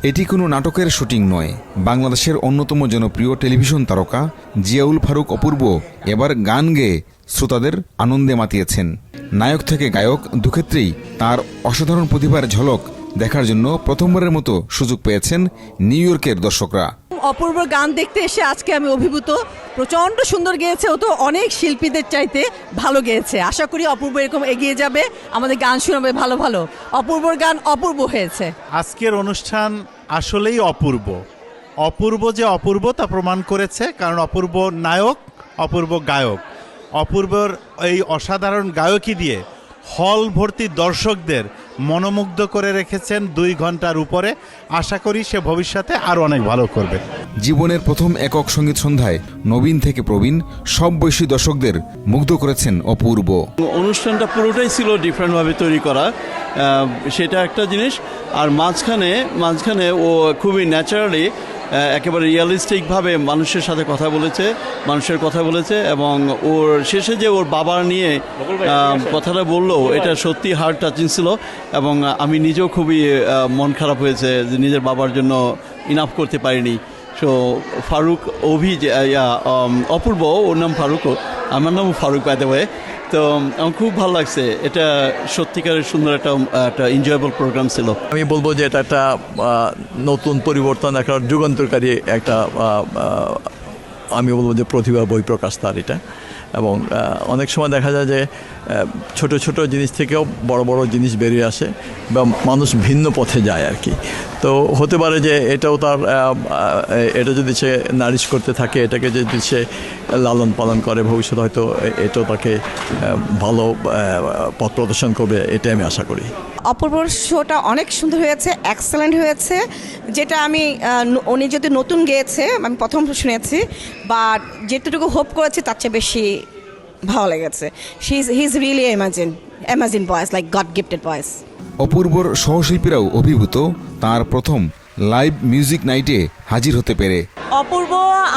এটি কোনো নাটকের শুটিং নয়। বাংলাদেশের অন্যতম জনপ্রিয় টেলিভিশন তারকা জিয়াউল ফারুক অপূর্ব এবার গান গেয়ে শ্রোতাদের আনন্দে মাতিয়েছেন। নায়ক থেকে গায়ক দুক্ষেত্রেই তার অসাধারণ প্রতিভার ঝলক দেখার জন্য প্রথমবারের মতো সুযোগ পেয়েছেন নিউ ইয়র্কের দর্শকরা। অপূর্ব গান দেখতে এসে আজকে আমি অভিভূত। প্রচণ্ড সুন্দর গেয়েছে, ও তো অনেক শিল্পীদের চাইতে ভালো গেয়েছে। আশা করি অপূর্ব এরকম এগিয়ে যাবে, আমাদের গান শোনাবে ভালো ভালো। অপূর্বর গান অপূর্ব হয়েছে। আজকের অনুষ্ঠান আসলেই অপূর্ব। অপূর্ব যে অপূর্ব তা প্রমাণ করেছে, কারণ অপূর্ব নায়ক, অপূর্ব গায়ক। অপূর্বর এই অসাধারণ গায়কী দিয়ে হল ভর্তি দর্শকদের মনোমুগ্ধ করে রেখেছেন 2 ঘন্টার উপরে। আশা করি সে ভবিষ্যতে আরও অনেক ভালো করবে। জীবনের প্রথম একক সঙ্গীত সন্ধ্যায় নবীন থেকে প্রবীণ সব বয়সী দর্শকদের মুগ্ধ করেছেন অপূর্ব। অনুষ্ঠানটা পুরোটাই ছিল ডিফারেন্টভাবে তৈরি করা, সেটা একটা জিনিস। আর মাঝখানে ও খুবই ন্যাচারালি একেবারে রিয়ালিস্টিকভাবে মানুষের সাথে মানুষের কথা বলেছে এবং ওর শেষে যে ওর বাবার নিয়ে কথাটা বললো, এটা সত্যি হার্ট টাচিং ছিল। এবং আমি নিজেও খুবই মন খারাপ হয়েছে যে নিজের বাবার জন্য ইনাফ করতে পারিনি। সো ফারুক অপূর্ব, ওর নাম ফারুকও, আমার নামও ফারুক বাই দ্য ওয়ে। তো আমার খুব ভালো লাগছে। এটা সত্যিকারের সুন্দর একটা এনজয়েবল প্রোগ্রাম ছিল। আমি বলবো যে এটা একটা নতুন পরিবর্তন, একটা যুগান্তকারী একটা আমি বলবো যে প্রতিভা বহিঃপ্রকাশ তার এটা। এবং অনেক সময় দেখা যায় যে ছোট ছোট জিনিস থেকেও বড় বড় জিনিস বেরিয়ে আসে বা মানুষ ভিন্ন পথে যায় আর কি। তো হতে পারে যে এটাও তার এটা যদি সে নারিশ করতে থাকে, এটাকে যদি সে লালন পালন করে, ভবিষ্যতে হয়তো এটাও তাকে ভালো পথ প্রদর্শন করবে, এটাই আমি আশা করি। অপূর্বর শোটা অনেক সুন্দর হয়েছে, এক্সেলেন্ট হয়েছে। যেটা আমি উনি যদি নতুন গেয়েছে, আমি প্রথম শুনেছি, বাট যেটুকু হোপ করেছি তার চেয়ে বেশি ভালো লেগেছে। He is really amazing voice, like God gifted voice. অপূর্বর সহশিল্পীরাও অভিভূত তার প্রথম লাইভ মিউজিক নাইটে হাজির হতে পেরে। অপূর্ব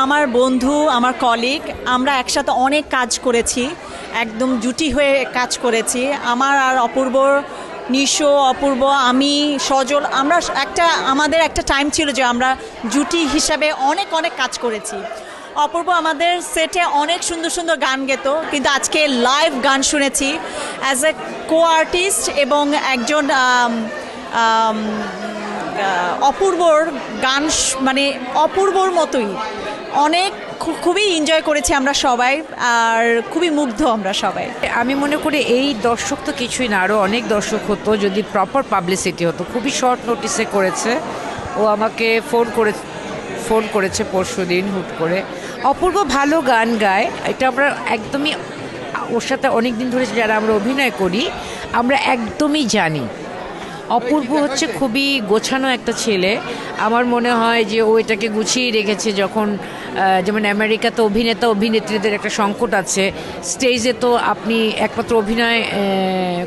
আমার বন্ধু, আমার কলিগ, আমরা একসাথে অনেক কাজ করেছি, একদম জুটি হয়ে কাজ করেছি। আমার আর অপূর্বর, নিশো, অপূর্ব, আমি, সজল, আমরা আমাদের একটা টাইম ছিল যে আমরা জুটি হিসাবে অনেক কাজ করেছি। অপূর্ব আমাদের সেটে অনেক সুন্দর সুন্দর গান গেত, কিন্তু আজকে লাইভ গান শুনেছি অ্যাজ এ কো আর্টিস্ট এবং একজন অপূর্বর গান মানে অপূর্বর মতোই অনেক খুবই এনজয় করেছি আমরা সবাই, আর খুবই মুগ্ধ আমরা সবাই। আমি মনে করি এই দর্শক তো কিছুই না, আরও অনেক দর্শক হতো যদি প্রপার পাবলিসিটি হতো। খুবই শর্ট নোটিসে করেছে, ও আমাকে ফোন করেছে পরশুদিন হুট করে। অপূর্ব ভালো গান গায়, এটা আমরা একদমই, ওর সাথে অনেক দিন ধরে যারা আমরা অভিনয় করি আমরা একদমই জানি। অপূর্ব হচ্ছে খুবই গোছানো একটা ছেলে। আমার মনে হয় যে ও এটাকে গুছিয়ে রেখেছে। যখন যেমন আমেরিকাতে অভিনেতা অভিনেত্রীদের একটা সংকট আছে, স্টেজে তো আপনি একমাত্র অভিনয়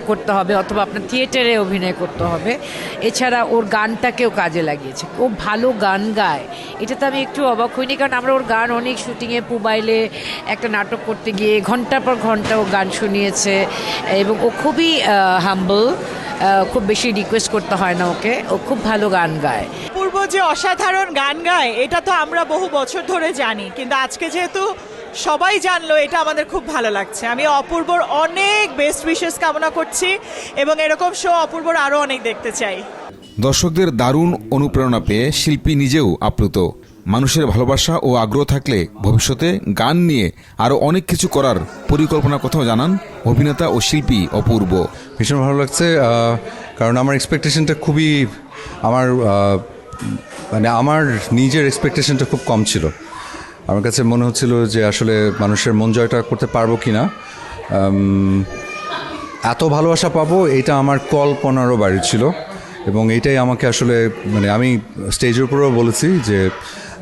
করতে হবে অথবা আপনার থিয়েটারে অভিনয় করতে হবে, এছাড়া ওর গানটাকেও কাজে লাগিয়েছে। ও ভালো গান গায়, এটা তো আমি একটু অবাক হইনি, কারণ আমরা ওর গান অনেক শুটিংয়ে পুবাইলে একটা নাটক করতে গিয়ে ঘন্টার পর ঘন্টা ও গান শুনিয়েছে এবং ও খুবই হাম্বল, খুব বেশি রিকোয়েস্ট করতে হয় না ওকে, ও খুব ভালো গান গায়। অপূর্ব যে অসাধারণ গান গায় এটা তো আমরা বহু বছর ধরে জানি, কিন্তু আজকে যেহেতু সবাই জানলো, এটা আমাদের খুব ভালো লাগছে। আমি অপূর্বর অনেক বেস্ট উইশেস কামনা করছি এবং এরকম শো অপূর্বর আরও অনেক দেখতে চাই। দর্শকদের দারুণ অনুপ্রেরণা পেয়ে শিল্পী নিজেও আপ্লুত। মানুষের ভালোবাসা ও আগ্রহ থাকলে ভবিষ্যতে গান নিয়ে আরও অনেক কিছু করার পরিকল্পনার কথাও জানান অভিনেতা ও শিল্পী অপূর্ব। ভীষণ ভালো লাগছে, কারণ আমার এক্সপেকটেশনটা খুবই, আমার নিজের এক্সপেকটেশনটা খুব কম ছিল। আমার কাছে মনে হচ্ছিল যে আসলে মানুষের মন জয়টা করতে পারবো কি না, এত ভালোবাসা পাবো এটা আমার কল্পনারও বাইরে ছিল। এবং এইটাই আমাকে আসলে আমি স্টেজের উপরেও বলেছি যে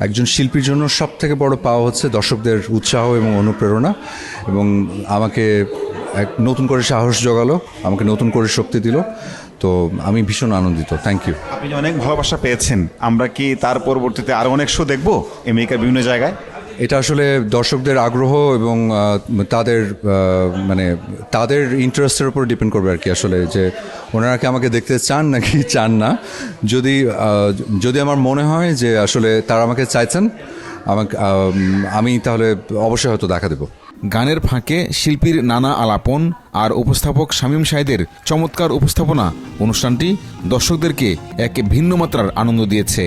একজন শিল্পীর জন্য সব থেকে বড় পাওয়া হচ্ছে দর্শকদের উৎসাহ এবং অনুপ্রেরণা, এবং আমাকে এক নতুন করে সাহস জোগালো, আমাকে নতুন করে শক্তি দিল। তো আমি ভীষণ আনন্দিত। Thank you. আপনি অনেক ভালোবাসা পেয়েছেন, আমরা কি তার পরবর্তীতে আরও অনেক শো দেখবো আমেরিকার বিভিন্ন জায়গায়? এটা আসলে দর্শকদের আগ্রহ এবং তাদের মানে তাদের ইন্টারেস্টের উপর ডিপেন্ড করবে আর কি, আসলে যে ওনারা কি আমাকে দেখতে চান নাকি চান না। যদি আমার মনে হয় যে আসলে তারা আমাকে চাইছেন, আমি তাহলে অবশ্যই হয়তো দেখা দেব। গানের ফাঁকে শিল্পীর নানা আলাপন আর উপস্থাপক শামীম শাহেদের চমৎকার উপস্থাপনা অনুষ্ঠানটি দর্শকদেরকে এক ভিন্ন মাত্রার আনন্দ দিয়েছে।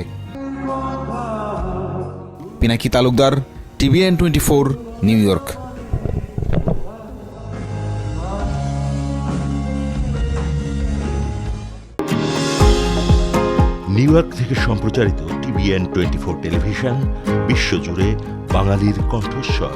Pinaki Talukdar, TVN 24, new York. New York থেকে সম্প্রচারিত TVN 24 টেলিভিশন বিশ্বজুড়ে বাঙালির কণ্ঠস্বর।